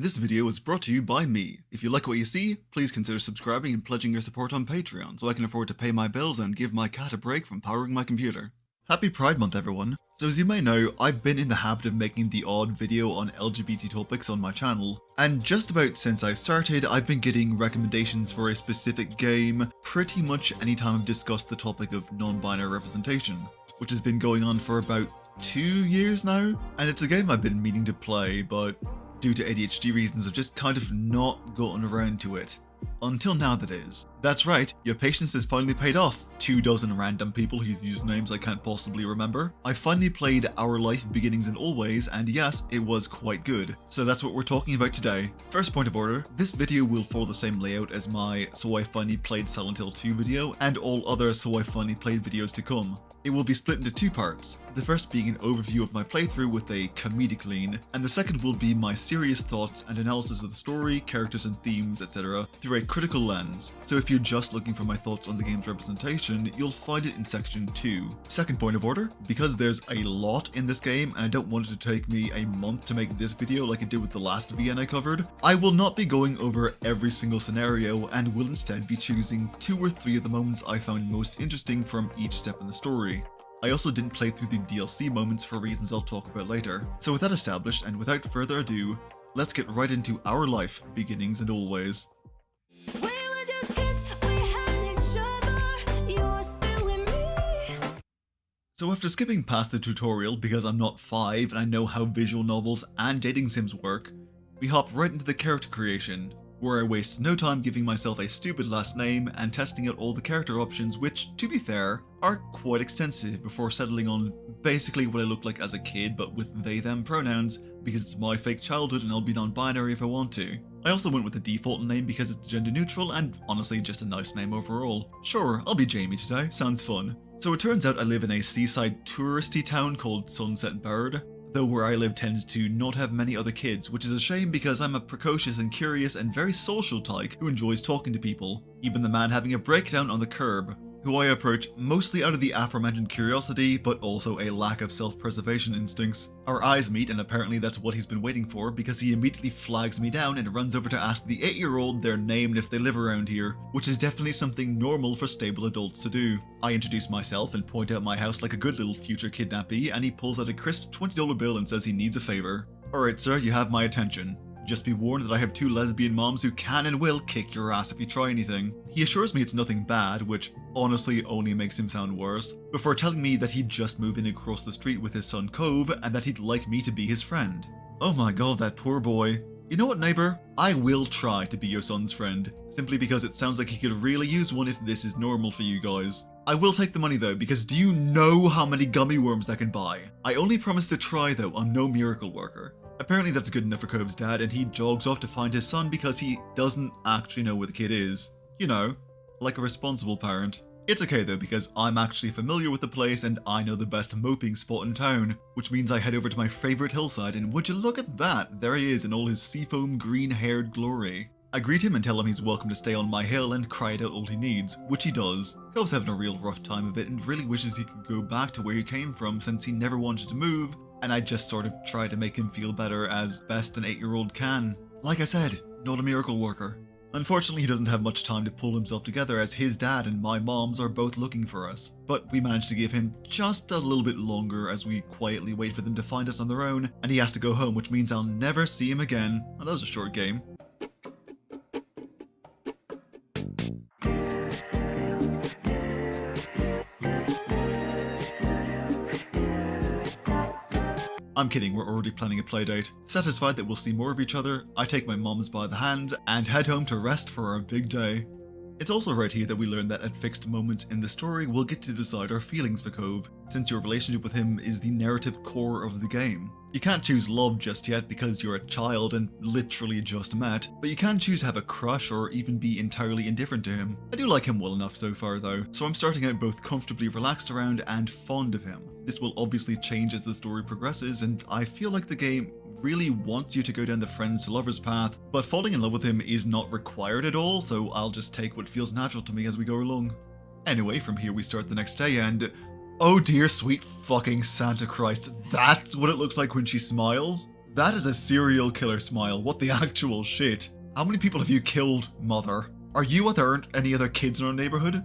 This video is brought to you by me. If you like what you see, please consider subscribing and pledging your support on Patreon so I can afford to pay my bills and give my cat a break from powering my computer. Happy Pride Month everyone! So as you may know, I've been in the habit of making the odd video on LGBT topics on my channel, and just about since I've started, I've been getting recommendations for a specific game pretty much anytime I've discussed the topic of non-binary representation, which has been going on for about 2 years now, and it's a game I've been meaning to play, but due to ADHD reasons I've just kind of not gotten around to it. Until now, that is. That's right, your patience has finally paid off, 24 random people whose usernames I can't possibly remember. I finally played Our Life Beginnings and Always, and yes, it was quite good. So that's what we're talking about today. First point of order, this video will follow the same layout as my So I Finally Played Silent Hill 2 video, and all other So I Finally Played videos to come. It will be split into two parts, the first being an overview of my playthrough with a comedic lean, and the second will be my serious thoughts and analysis of the story, characters and themes, etc. through a critical lens. So if you're just looking for my thoughts on the game's representation, you'll find it in section 2. Second point of order, because there's a lot in this game and I don't want it to take me a month to make this video like it did with the last VN I covered, I will not be going over every single scenario and will instead be choosing 2 or 3 of the moments I found most interesting from each step in the story. I also didn't play through the DLC moments for reasons I'll talk about later. So with that established and without further ado, let's get right into Our Life Beginnings and Always. So after skipping past the tutorial because I'm not 5 and I know how visual novels and dating sims work, we hop right into the character creation, where I waste no time giving myself a stupid last name and testing out all the character options which, to be fair, are quite extensive before settling on basically what I look like as a kid but with they-them pronouns because it's my fake childhood and I'll be non-binary if I want to. I also went with the default name because it's gender neutral and honestly just a nice name overall. Sure, I'll be Jamie today, sounds fun. So it turns out I live in a seaside touristy town called Sunset Bird, though where I live tends to not have many other kids, which is a shame because I'm a precocious and curious and very social tyke who enjoys talking to people, even the man having a breakdown on the curb, who I approach mostly out of the aforementioned curiosity, but also a lack of self-preservation instincts. Our eyes meet and apparently that's what he's been waiting for because he immediately flags me down and runs over to ask the 8-year-old their name and if they live around here, which is definitely something normal for stable adults to do. I introduce myself and point out my house like a good little future kidnappee, and he pulls out a crisp $20 bill and says he needs a favor. Alright sir, you have my attention. Just be warned that I have 2 lesbian moms who can and will kick your ass if you try anything. He assures me it's nothing bad, which honestly only makes him sound worse, before telling me that he'd just moved in across the street with his son Cove and that he'd like me to be his friend. Oh my god, that poor boy. You know what, neighbor? I will try to be your son's friend, simply because it sounds like he could really use one if this is normal for you guys. I will take the money though, because do you know how many gummy worms that can buy? I only promise to try though, I'm no miracle worker. Apparently that's good enough for Cove's dad, and he jogs off to find his son because he doesn't actually know where the kid is. You know, like a responsible parent. It's okay though, because I'm actually familiar with the place and I know the best moping spot in town, which means I head over to my favourite hillside, and would you look at that, there he is in all his seafoam green-haired glory. I greet him and tell him he's welcome to stay on my hill and cry out all he needs, which he does. Cove's having a real rough time of it and really wishes he could go back to where he came from since he never wanted to move, and I just sort of try to make him feel better as best an 8-year-old can. Like I said, not a miracle worker. Unfortunately, he doesn't have much time to pull himself together as his dad and my moms are both looking for us. But we managed to give him just a little bit longer as we quietly wait for them to find us on their own, and he has to go home, which means I'll never see him again. Well, that was a short game. I'm kidding, we're already planning a playdate. Satisfied that we'll see more of each other, I take my moms by the hand and head home to rest for our big day. It's also right here that we learn that at fixed moments in the story, we'll get to decide our feelings for Cove, since your relationship with him is the narrative core of the game. You can't choose love just yet because you're a child and literally just met, but you can choose to have a crush or even be entirely indifferent to him. I do like him well enough so far though, so I'm starting out both comfortably relaxed around and fond of him. This will obviously change as the story progresses, and I feel like the game really wants you to go down the friends to lovers path, but falling in love with him is not required at all, so I'll just take what feels natural to me as we go along. Anyway, from here we start the next day and oh dear sweet fucking Santa Christ, that's what it looks like when she smiles? That is a serial killer smile. What the actual shit? How many people have you killed, mother? Are you or there aren't any other kids in our neighborhood?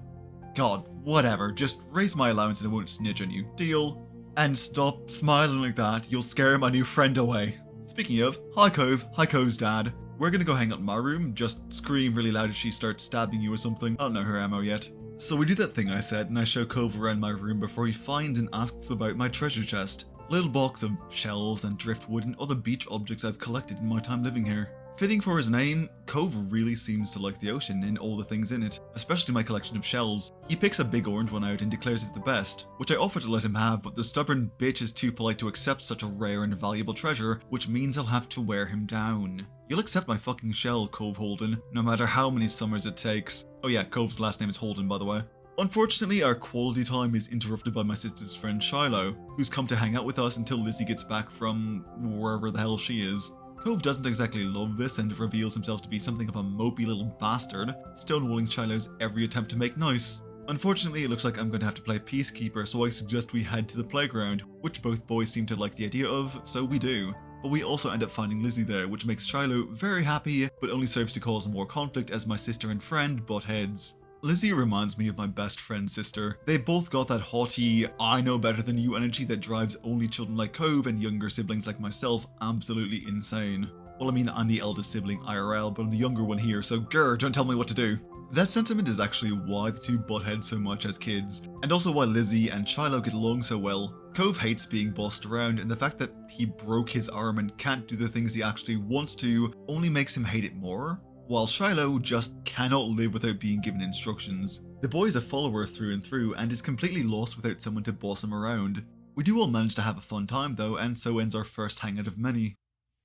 God, whatever. Just raise my allowance and I won't snitch on you. Deal? And stop smiling like that. You'll scare my new friend away. Speaking of, hi Cove. Hi Cove's dad. We're gonna go hang out in my room. Just scream really loud if she starts stabbing you or something. I don't know her ammo yet. So we do that thing I said and I show Cove around my room before he finds and asks about my treasure chest. A little box of shells and driftwood and other beach objects I've collected in my time living here. Fitting for his name, Cove really seems to like the ocean and all the things in it, especially my collection of shells. He picks a big orange one out and declares it the best, which I offer to let him have, but the stubborn bitch is too polite to accept such a rare and valuable treasure, which means I'll have to wear him down. You'll accept my fucking shell, Cove Holden, no matter how many summers it takes. Oh yeah, Cove's last name is Holden, by the way. Unfortunately, our quality time is interrupted by my sister's friend Shiloh, who's come to hang out with us until Lizzie gets back from wherever the hell she is. Cove doesn't exactly love this and reveals himself to be something of a mopey little bastard, stonewalling Shiloh's every attempt to make nice. Unfortunately, it looks like I'm going to have to play peacekeeper, so I suggest we head to the playground, which both boys seem to like the idea of, so we do. But we also end up finding Lizzie there, which makes Shiloh very happy, but only serves to cause more conflict as my sister and friend butt heads. Lizzie reminds me of my best friend's sister. They both got that haughty, I know better than you energy that drives only children like Cove and younger siblings like myself absolutely insane. Well, I mean, I'm the eldest sibling IRL, but I'm the younger one here, so grr, don't tell me what to do. That sentiment is actually why the two butt heads so much as kids, and also why Lizzie and Shiloh get along so well. Cove hates being bossed around, and the fact that he broke his arm and can't do the things he actually wants to only makes him hate it more. While Shiloh just cannot live without being given instructions. The boy is a follower through and through and is completely lost without someone to boss him around. We do all manage to have a fun time though, and so ends our first hangout of many.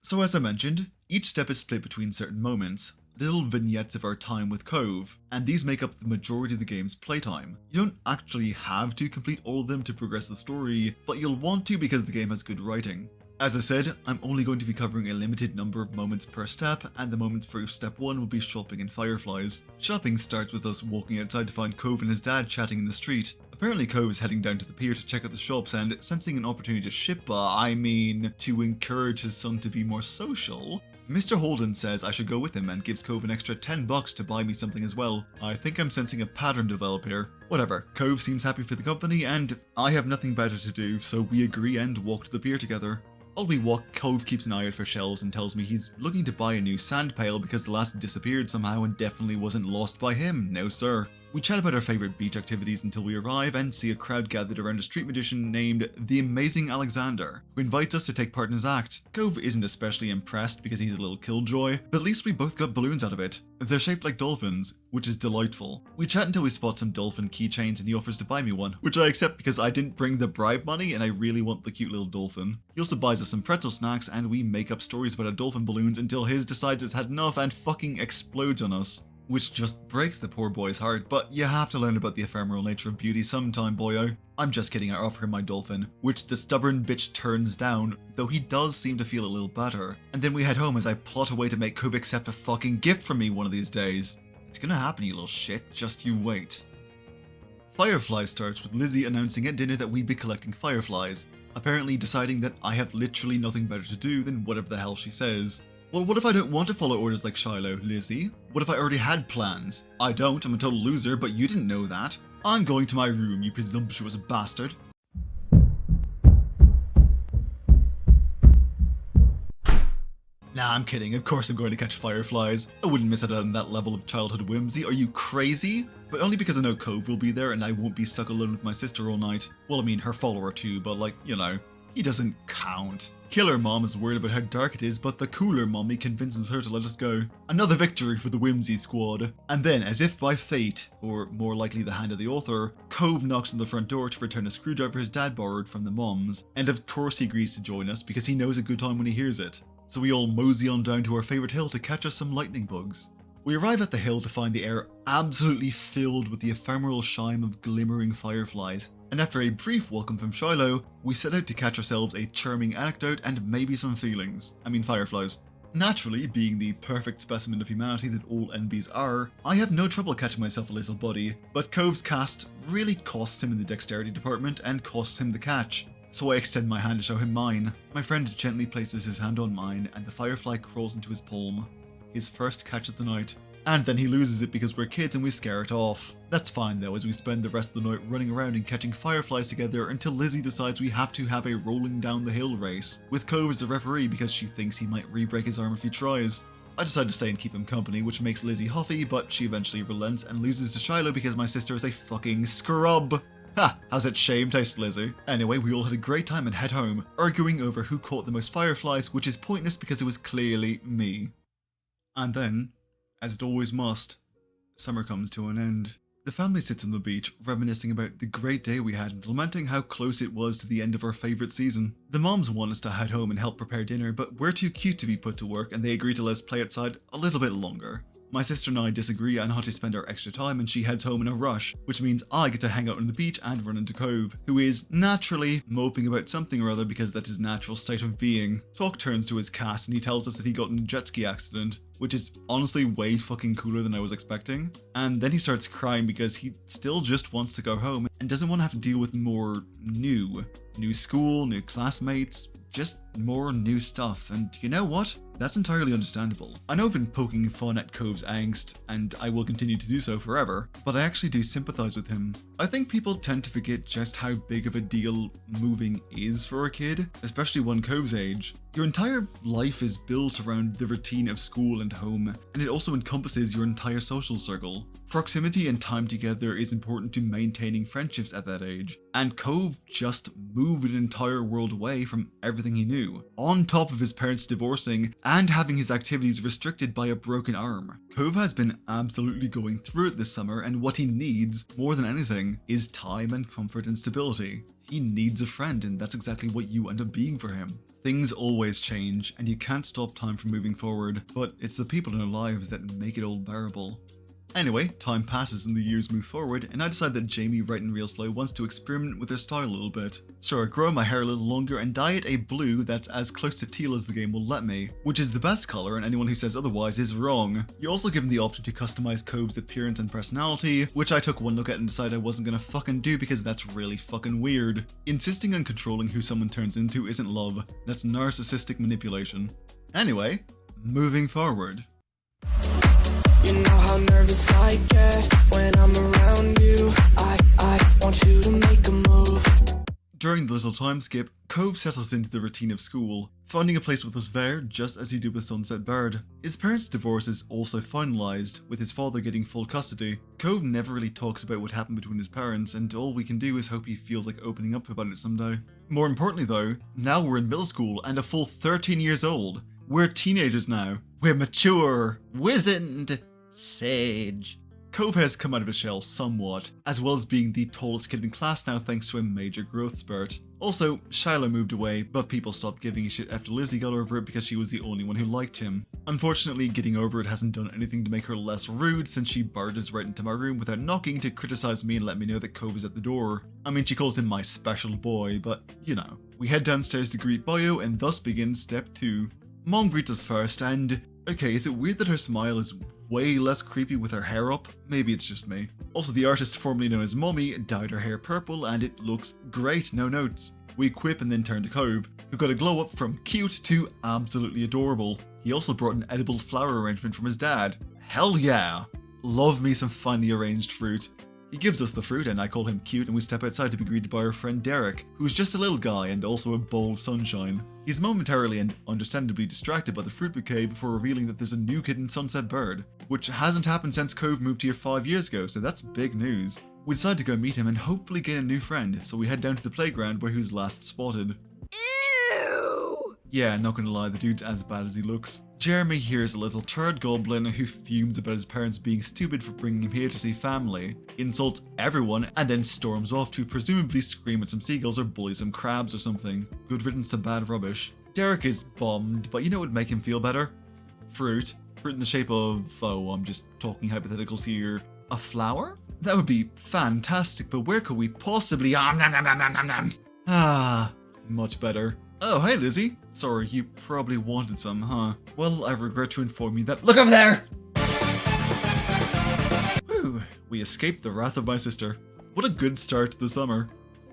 So as I mentioned, each step is split between certain moments, little vignettes of our time with Cove, and these make up the majority of the game's playtime. You don't actually have to complete all of them to progress the story, but you'll want to because the game has good writing. As I said, I'm only going to be covering a limited number of moments per step, and the moments for step 1 will be shopping and fireflies. Shopping starts with us walking outside to find Cove and his dad chatting in the street. Apparently Cove is heading down to the pier to check out the shops and, sensing an opportunity to to encourage his son to be more social, Mr. Holden says I should go with him and gives Cove an extra $10 to buy me something as well. I think I'm sensing a pattern develop here. Whatever, Cove seems happy for the company and I have nothing better to do, so we agree and walk to the pier together. While we walk, Cove keeps an eye out for shells and tells me he's looking to buy a new sand pail because the last disappeared somehow and definitely wasn't lost by him, no sir. We chat about our favourite beach activities until we arrive and see a crowd gathered around a street magician named The Amazing Alexander, who invites us to take part in his act. Cove isn't especially impressed because he's a little killjoy, but at least we both got balloons out of it. They're shaped like dolphins, which is delightful. We chat until we spot some dolphin keychains and he offers to buy me one, which I accept because I didn't bring the bribe money and I really want the cute little dolphin. He also buys us some pretzel snacks and we make up stories about our dolphin balloons until his decides it's had enough and fucking explodes on us. Which just breaks the poor boy's heart, but you have to learn about the ephemeral nature of beauty sometime, boyo. I'm just kidding, I offer him my dolphin, which the stubborn bitch turns down, though he does seem to feel a little better. And then we head home as I plot a way to make Cove accept a fucking gift from me one of these days. It's gonna happen, you little shit, just you wait. Firefly starts with Lizzie announcing at dinner that we'd be collecting fireflies, apparently deciding that I have literally nothing better to do than whatever the hell she says. Well, what if I don't want to follow orders like Shiloh, Lizzie? What if I already had plans? I don't, I'm a total loser, but you didn't know that. I'm going to my room, you presumptuous bastard. Nah, I'm kidding, of course I'm going to catch fireflies. I wouldn't miss out on that level of childhood whimsy, are you crazy? But only because I know Cove will be there and I won't be stuck alone with my sister all night. Well, I mean, her follower too, but like, you know. He doesn't count. Killer Mom is worried about how dark it is, but the cooler mommy convinces her to let us go. Another victory for the Whimsy Squad. And then, as if by fate, or more likely the hand of the author, Cove knocks on the front door to return a screwdriver his dad borrowed from the moms. And of course he agrees to join us because he knows a good time when he hears it. So we all mosey on down to our favourite hill to catch us some lightning bugs. We arrive at the hill to find the air absolutely filled with the ephemeral shine of glimmering fireflies. And after a brief welcome from Shiloh, we set out to catch ourselves a charming anecdote and maybe some feelings. I mean fireflies. Naturally, being the perfect specimen of humanity that all NBs are, I have no trouble catching myself a little buddy, but Cove's cast really costs him in the dexterity department and costs him the catch. so I extend my hand to show him mine. My friend gently places his hand on mine, and the firefly crawls into his palm. His first catch of the night. And then he loses it because we're kids and we scare it off. That's fine though, as we spend the rest of the night running around and catching fireflies together until Lizzie decides we have to have a rolling down the hill race, with Cove as the referee because she thinks he might re-break his arm if he tries. I decide to stay and keep him company, which makes Lizzie huffy, but she eventually relents and loses to Shiloh because my sister is a fucking scrub. Ha! How's that shame taste, Lizzie? Anyway, we all had a great time and head home, arguing over who caught the most fireflies, which is pointless because it was clearly me. And then, as it always must, summer comes to an end. The family sits on the beach, reminiscing about the great day we had and lamenting how close it was to the end of our favourite season. The moms want us to head home and help prepare dinner, but we're too cute to be put to work and they agree to let us play outside a little bit longer. My sister and I disagree on how to spend our extra time and she heads home in a rush, which means I get to hang out on the beach and run into Cove, who is naturally moping about something or other because that's his natural state of being. Talk turns to his cat and he tells us that he got in a jet ski accident, which is honestly way fucking cooler than I was expecting. And then he starts crying because he still just wants to go home and doesn't want to have to deal with more new school, new classmates, just more new stuff. And you know what? That's entirely understandable. I know I've been poking fun at Cove's angst, and I will continue to do so forever, but I actually do sympathize with him. I think people tend to forget just how big of a deal moving is for a kid, especially one Cove's age. Your entire life is built around the routine of school and home, and it also encompasses your entire social circle. Proximity and time together is important to maintaining friendships at that age, and Cove just moved an entire world away from everything he knew, on top of his parents divorcing and having his activities restricted by a broken arm. Cove has been absolutely going through it this summer, and what he needs, more than anything, is time and comfort and stability. He needs a friend, and that's exactly what you end up being for him. Things always change, and you can't stop time from moving forward, but it's the people in our lives that make it all bearable. Anyway, time passes and the years move forward, and I decide that Jamie Right and Real Slow wants to experiment with her style a little bit. So I grow my hair a little longer and dye it a blue that's as close to teal as the game will let me, which is the best colour, and anyone who says otherwise is wrong. You're also given the option to customize Cove's appearance and personality, which I took one look at and decided I wasn't gonna fucking do because that's really fucking weird. Insisting on controlling who someone turns into isn't love, that's narcissistic manipulation. Anyway, moving forward. You know how nervous I get when I'm around you. I want you to make a move. During the little time skip, Cove settles into the routine of school, finding a place with us there just as he did with Sunset Bird. His parents' divorce is also finalised, with his father getting full custody. Cove never really talks about what happened between his parents, and all we can do is hope he feels like opening up about it someday. More importantly though, now we're in middle school and a full 13 years old. We're teenagers now. We're mature, wizened, sage. Cove has come out of his shell somewhat, as well as being the tallest kid in class now thanks to a major growth spurt. Also, Shiloh moved away, but people stopped giving a shit after Lizzie got over it because she was the only one who liked him. Unfortunately, getting over it hasn't done anything to make her less rude since she barges right into my room without knocking to criticize me and let me know that Cove is at the door. I mean, she calls him my special boy, but you know. We head downstairs to greet Bio, and thus begins step 2. Mom greets us first, and okay, is it weird that her smile is way less creepy with her hair up? Maybe it's just me. Also, the artist formerly known as Mommy dyed her hair purple and it looks great, no notes. We quip and then turn to Cove, who got a glow up from cute to absolutely adorable. He also brought an edible flower arrangement from his dad. Hell yeah! Love me some finely arranged fruit. He gives us the fruit and I call him cute, and we step outside to be greeted by our friend Derek, who's just a little guy and also a bowl of sunshine. He's momentarily and understandably distracted by the fruit bouquet before revealing that there's a new kid in Sunset Bird, which hasn't happened since Cove moved here 5 years ago, so that's big news. We decide to go meet him and hopefully gain a new friend, so we head down to the playground where he was last spotted. Ew! Yeah, not gonna lie, the dude's as bad as he looks. Jeremy hears a little turd goblin who fumes about his parents being stupid for bringing him here to see family, insults everyone, and then storms off to presumably scream at some seagulls or bully some crabs or something. Good riddance to bad rubbish. Derek is bummed, but you know what would make him feel better? Fruit. Fruit in the shape of, oh, I'm just talking hypotheticals here. A flower? That would be fantastic, but where could we possibly... Ah, much better. Oh, hey Lizzie. Sorry, you probably wanted some, huh? Well, I regret to inform you that— Look over there! Whew, we escaped the wrath of my sister. What a good start to the summer.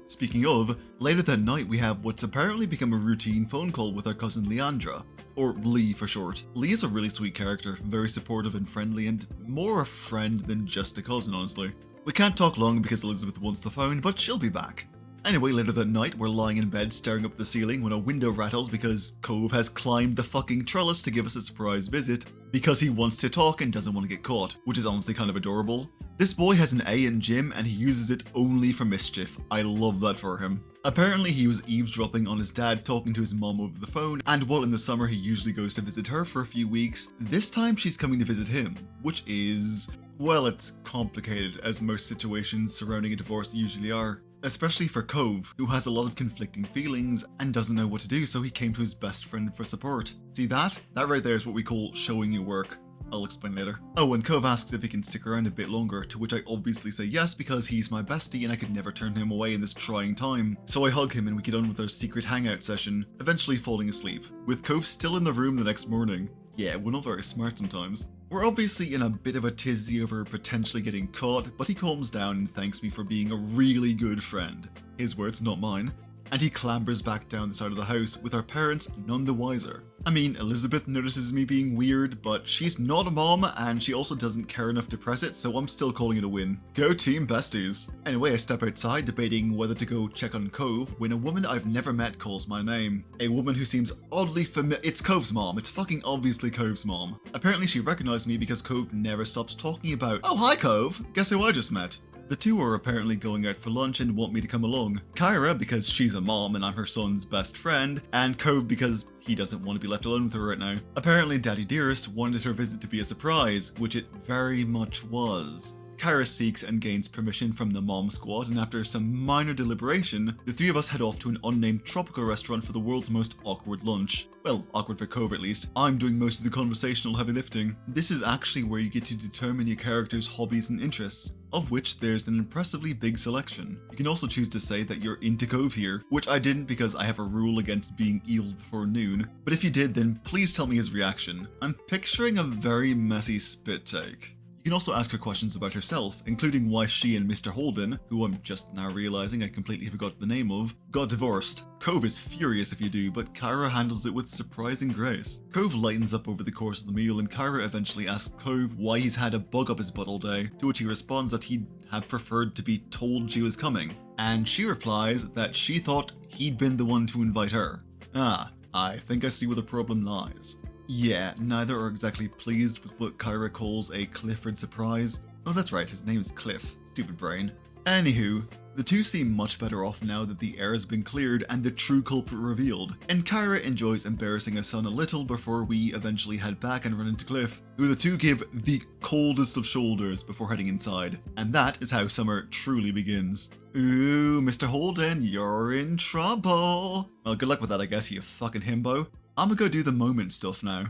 Speaking of, later that night we have what's apparently become a routine phone call with our cousin Leandra, or Lee for short. Lee is a really sweet character, very supportive and friendly, and more a friend than just a cousin, honestly. We can't talk long because Elizabeth wants the phone, but she'll be back. Anyway, later that night, we're lying in bed staring up at the ceiling when a window rattles because Cove has climbed the fucking trellis to give us a surprise visit because he wants to talk and doesn't want to get caught, which is honestly kind of adorable. This boy has an A in gym and he uses it only for mischief. I love that for him. Apparently he was eavesdropping on his dad talking to his mom over the phone, and while in the summer he usually goes to visit her for a few weeks, this time she's coming to visit him, which is, well, it's complicated as most situations surrounding a divorce usually are. Especially for Cove, who has a lot of conflicting feelings and doesn't know what to do, so he came to his best friend for support. See that? That right there is what we call showing your work. I'll explain later. Oh, and Cove asks if he can stick around a bit longer, to which I obviously say yes because he's my bestie and I could never turn him away in this trying time. So I hug him and we get on with our secret hangout session, eventually falling asleep, with Cove still in the room the next morning. Yeah, we're not very smart sometimes. We're obviously in a bit of a tizzy over potentially getting caught, but he calms down and thanks me for being a really good friend. His words, not mine. And he clambers back down the side of the house, with our parents none the wiser. I mean, Elizabeth notices me being weird, but she's not a mom, and she also doesn't care enough to press it, so I'm still calling it a win. Go team besties! Anyway, I step outside debating whether to go check on Cove when a woman I've never met calls my name. A woman who seems oddly familiar. It's Cove's mom. It's fucking obviously Cove's mom. Apparently she recognized me because Cove never stops talking about, "Oh, hi Cove! Guess who I just met?" The two are apparently going out for lunch and want me to come along. Kyra because she's a mom and I'm her son's best friend, and Cove because he doesn't want to be left alone with her right now. Apparently Daddy Dearest wanted her visit to be a surprise, which it very much was. Kyra seeks and gains permission from the mom squad, and after some minor deliberation, the three of us head off to an unnamed tropical restaurant for the world's most awkward lunch. Well, awkward for Cove at least. I'm doing most of the conversational heavy lifting. This is actually where you get to determine your character's hobbies and interests, of which there's an impressively big selection. You can also choose to say that you're into Cove here, which I didn't because I have a rule against being eeled before noon, but if you did then please tell me his reaction. I'm picturing a very messy spit take. You can also ask her questions about herself, including why she and Mr. Holden, who I'm just now realizing I completely forgot the name of, got divorced. Cove is furious if you do, but Kyra handles it with surprising grace. Cove lightens up over the course of the meal, and Kyra eventually asks Cove why he's had a bug up his butt all day, to which he responds that he'd have preferred to be told she was coming. And she replies that she thought he'd been the one to invite her. Ah, I think I see where the problem lies. Yeah, neither are exactly pleased with what Kyra calls a Clifford surprise. Oh, that's right, his name's Cliff. Stupid brain. Anywho, the two seem much better off now that the air has been cleared and the true culprit revealed, and Kyra enjoys embarrassing her son a little before we eventually head back and run into Cliff, who the two give the coldest of shoulders before heading inside. And that is how summer truly begins. Ooh, Mr. Holden, you're in trouble. Well, good luck with that, I guess, you fucking himbo. I'm gonna go do the moment stuff now.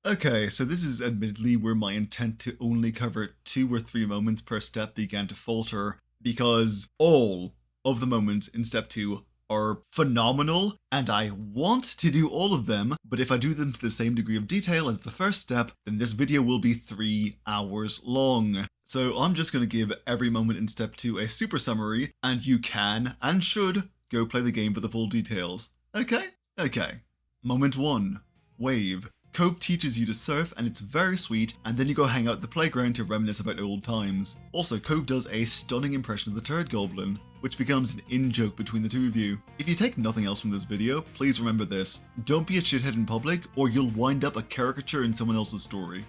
Okay, so this is admittedly where my intent to only cover 2 or 3 moments per step began to falter, because all of the moments in step 2 are phenomenal, and I want to do all of them, but if I do them to the same degree of detail as the first step, then this video will be 3 hours long. So I'm just gonna give every moment in step 2 a super summary, and you can, and should, go play the game for the full details. Okay? Okay. Moment 1. Wave. Cove teaches you to surf and it's very sweet, and then you go hang out at the playground to reminisce about old times. Also, Cove does a stunning impression of the Turd Goblin, which becomes an in-joke between the two of you. If you take nothing else from this video, please remember this. Don't be a shithead in public, or you'll wind up a caricature in someone else's story.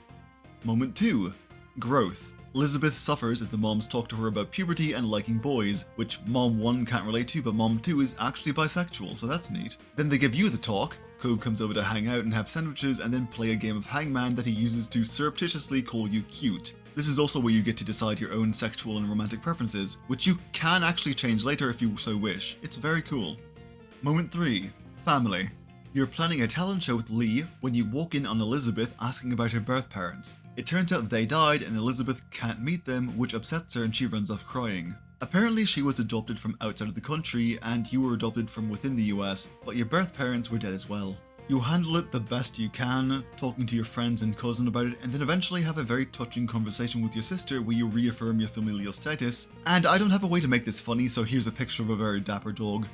Moment 2. Growth. Elizabeth suffers as the moms talk to her about puberty and liking boys, which Mom 1 can't relate to, but Mom 2 is actually bisexual, so that's neat. Then they give you the talk. Cove comes over to hang out and have sandwiches and then play a game of hangman that he uses to surreptitiously call you cute. This is also where you get to decide your own sexual and romantic preferences, which you can actually change later if you so wish. It's very cool. Moment 3. Family. You're planning a talent show with Lee when you walk in on Elizabeth asking about her birth parents. It turns out they died and Elizabeth can't meet them, which upsets her and she runs off crying. Apparently she was adopted from outside of the country and you were adopted from within the US, but your birth parents were dead as well. You handle it the best you can, talking to your friends and cousin about it, and then eventually have a very touching conversation with your sister where you reaffirm your familial status. And I don't have a way to make this funny, so here's a picture of a very dapper dog.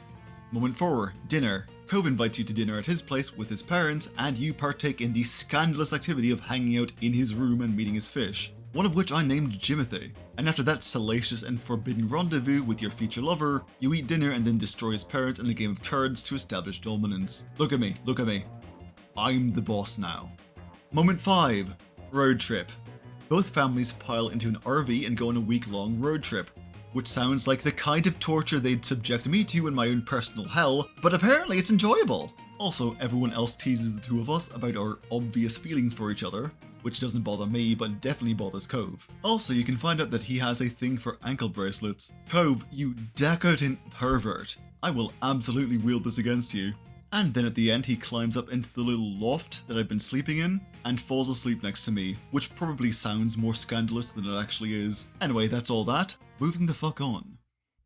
Moment 4. Dinner. Cove invites you to dinner at his place with his parents, and you partake in the scandalous activity of hanging out in his room and meeting his fish, one of which I named Jimothy. And after that salacious and forbidden rendezvous with your future lover, you eat dinner and then destroy his parents in a game of cards to establish dominance. Look at me, look at me. I'm the boss now. Moment 5. Road trip. Both families pile into an RV and go on a week-long road trip, which sounds like the kind of torture they'd subject me to in my own personal hell, but apparently it's enjoyable. Also, everyone else teases the two of us about our obvious feelings for each other, which doesn't bother me, but definitely bothers Cove. Also, you can find out that he has a thing for ankle bracelets. Cove, you decadent pervert. I will absolutely wield this against you. And then at the end, he climbs up into the little loft that I've been sleeping in and falls asleep next to me, which probably sounds more scandalous than it actually is. Anyway, that's all that. Moving the fuck on.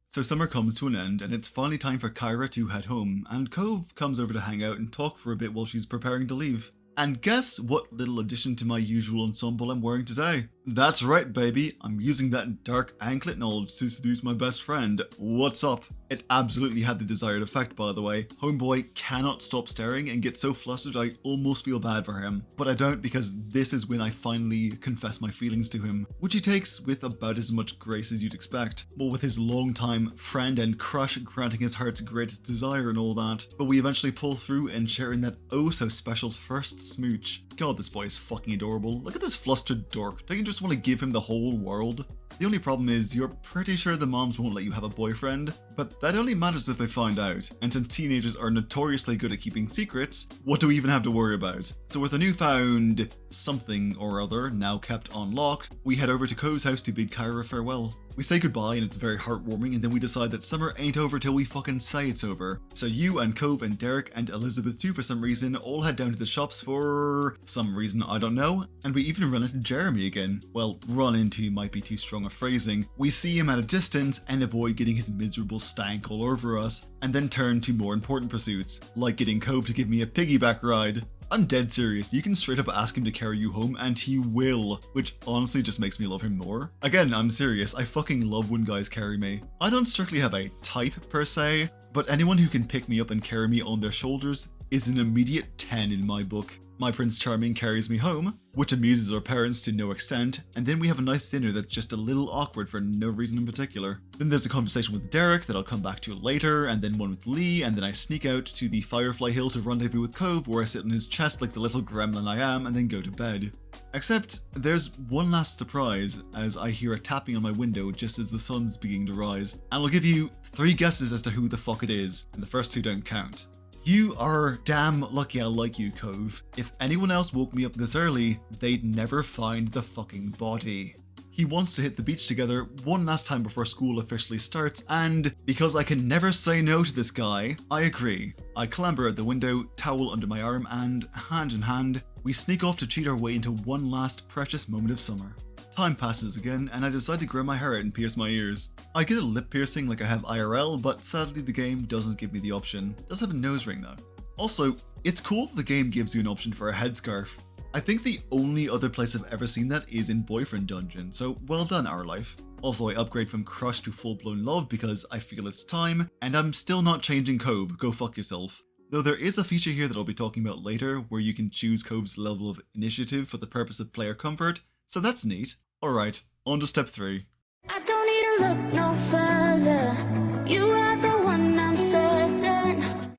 So summer comes to an end, and it's finally time for Kyra to head home, and Cove comes over to hang out and talk for a bit while she's preparing to leave. And guess what little addition to my usual ensemble I'm wearing today? That's right, baby, I'm using that dark anklet knowledge to seduce my best friend. What's up? It absolutely had the desired effect, by the way. Homeboy cannot stop staring and gets so flustered I almost feel bad for him. But I don't, because this is when I finally confess my feelings to him, which he takes with about as much grace as you'd expect, but with his longtime friend and crush granting his heart's greatest desire and all that. But we eventually pull through and share in that oh so special first smooch. God, this boy is fucking adorable. Look at this flustered dork. Don't you just want to give him the whole world? The only problem is you're pretty sure the moms won't let you have a boyfriend, but that only matters if they find out. And since teenagers are notoriously good at keeping secrets, what do we even have to worry about? So with a newfound something or other now kept unlocked, we head over to Cove's house to bid Kyra farewell. We say goodbye and it's very heartwarming, and then we decide that summer ain't over till we fucking say it's over. So you and Cove and Derek and Elizabeth too for some reason all head down to the shops for some reason I don't know, and we even run into Jeremy again. Well, run into might be too strong a phrasing. We see him at a distance and avoid getting his miserable stank all over us, and then turn to more important pursuits, like getting Cove to give me a piggyback ride. I'm dead serious, you can straight up ask him to carry you home and he will, which honestly just makes me love him more. Again, I'm serious, I fucking love when guys carry me. I don't strictly have a type per se, but anyone who can pick me up and carry me on their shoulders is an immediate 10 in my book. My Prince Charming carries me home, which amuses our parents to no extent, and then we have a nice dinner that's just a little awkward for no reason in particular. Then there's a conversation with Derek that I'll come back to later, and then one with Lee, and then I sneak out to the Firefly Hill to rendezvous with Cove, where I sit on his chest like the little gremlin I am, and then go to bed. Except, there's one last surprise, as I hear a tapping on my window just as the sun's beginning to rise, and I'll give you 3 guesses as to who the fuck it is, and the first 2 don't count. You are damn lucky I like you, Cove. If anyone else woke me up this early, they'd never find the fucking body. He wants to hit the beach together one last time before school officially starts, and because I can never say no to this guy, I agree. I clamber out the window, towel under my arm, and hand in hand, we sneak off to cheat our way into one last precious moment of summer. Time passes again, and I decide to grow my hair out and pierce my ears. I get a lip piercing like I have IRL, but sadly the game doesn't give me the option. It does have a nose ring though. Also, it's cool that the game gives you an option for a headscarf. I think the only other place I've ever seen that is in Boyfriend Dungeon, so well done, Our Life. Also, I upgrade from crush to full-blown love because I feel it's time, and I'm still not changing Cove, go fuck yourself. Though there is a feature here that I'll be talking about later where you can choose Cove's level of initiative for the purpose of player comfort, so that's neat. Alright, on to step 3. I don't need to look no further. You are the one, I'm certain.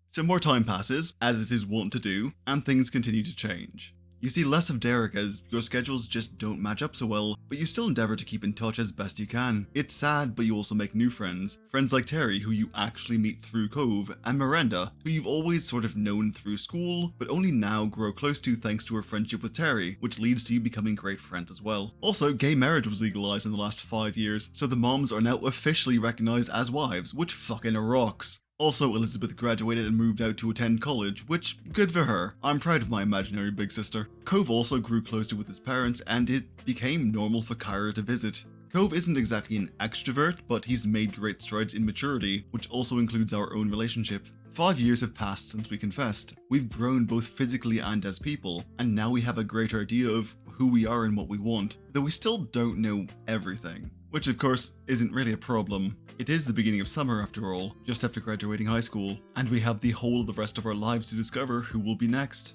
Some more time passes, as it is wont to do, and things continue to change. You see less of Derek as your schedules just don't match up so well, but you still endeavour to keep in touch as best you can. It's sad, but you also make new friends. Friends like Terry, who you actually meet through Cove, and Miranda, who you've always sort of known through school, but only now grow close to thanks to her friendship with Terry, which leads to you becoming great friends as well. Also, gay marriage was legalised in the last 5 years, so the moms are now officially recognised as wives, which fucking rocks. Also, Elizabeth graduated and moved out to attend college, which, good for her. I'm proud of my imaginary big sister. Cove also grew closer with his parents, and it became normal for Kyra to visit. Cove isn't exactly an extrovert, but he's made great strides in maturity, which also includes our own relationship. 5 years have passed since we confessed. We've grown both physically and as people, and now we have a greater idea of who we are and what we want, though we still don't know everything. Which of course isn't really a problem. It is the beginning of summer after all, just after graduating high school, and we have the whole of the rest of our lives to discover who will be next.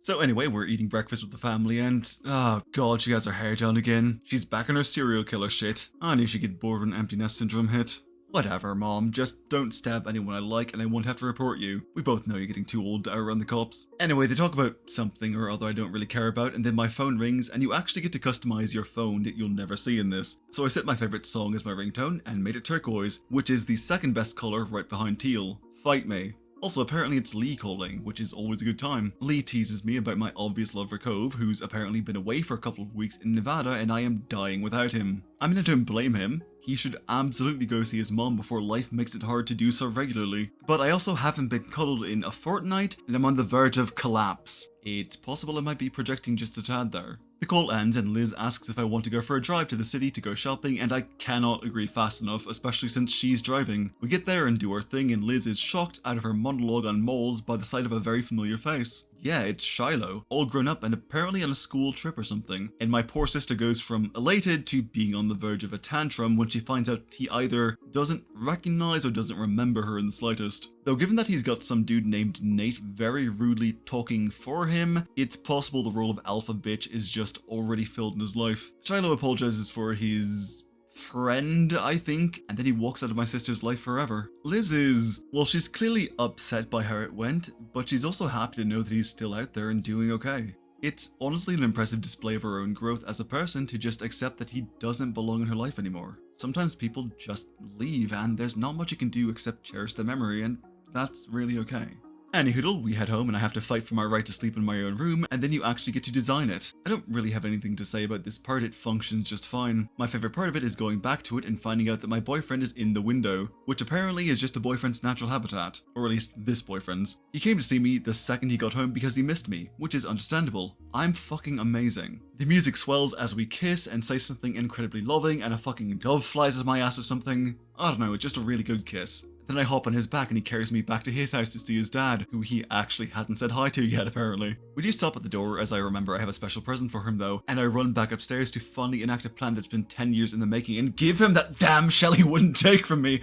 So anyway, we're eating breakfast with the family and, oh god, she has her hair down again. She's back on her serial killer shit. I knew she'd get bored when empty nest syndrome hit. Whatever, Mom, just don't stab anyone I like and I won't have to report you. We both know you're getting too old to outrun the cops. Anyway, they talk about something or other I don't really care about, and then my phone rings and you actually get to customize your phone that you'll never see in this. So I set my favourite song as my ringtone and made it turquoise, which is the second best colour right behind teal. Fight me. Also, apparently it's Lee calling, which is always a good time. Lee teases me about my obvious love for Cove, who's apparently been away for a couple of weeks in Nevada and I am dying without him. I mean, I don't blame him. He should absolutely go see his mom before life makes it hard to do so regularly. But I also haven't been cuddled in a fortnight and I'm on the verge of collapse. It's possible I might be projecting just a tad there. The call ends and Liz asks if I want to go for a drive to the city to go shopping, and I cannot agree fast enough, especially since she's driving. We get there and do our thing and Liz is shocked out of her monologue on moles by the sight of a very familiar face. Yeah, it's Shiloh, all grown up and apparently on a school trip or something. And my poor sister goes from elated to being on the verge of a tantrum when she finds out he either doesn't recognize or doesn't remember her in the slightest. Though given that he's got some dude named Nate very rudely talking for him, it's possible the role of alpha bitch is just already filled in his life. Shiloh apologizes for his friend, I think, and then he walks out of my sister's life forever. Liz is, well, she's clearly upset by how it went, but she's also happy to know that he's still out there and doing okay. It's honestly an impressive display of her own growth as a person to just accept that he doesn't belong in her life anymore. Sometimes people just leave and there's not much you can do except cherish the memory, and that's really okay. Anyhoodle, we head home and I have to fight for my right to sleep in my own room, and then you actually get to design it. I don't really have anything to say about this part, it functions just fine. My favourite part of it is going back to it and finding out that my boyfriend is in the window, which apparently is just a boyfriend's natural habitat, or at least this boyfriend's. He came to see me the second he got home because he missed me, which is understandable. I'm fucking amazing. The music swells as we kiss and say something incredibly loving, and a fucking dove flies at my ass or something. I don't know, it's just a really good kiss. Then I hop on his back and he carries me back to his house to see his dad, who he actually hadn't said hi to yet apparently. We do stop at the door as I remember I have a special present for him though, and I run back upstairs to finally enact a plan that's been 10 years in the making and give him that damn shell he wouldn't take from me.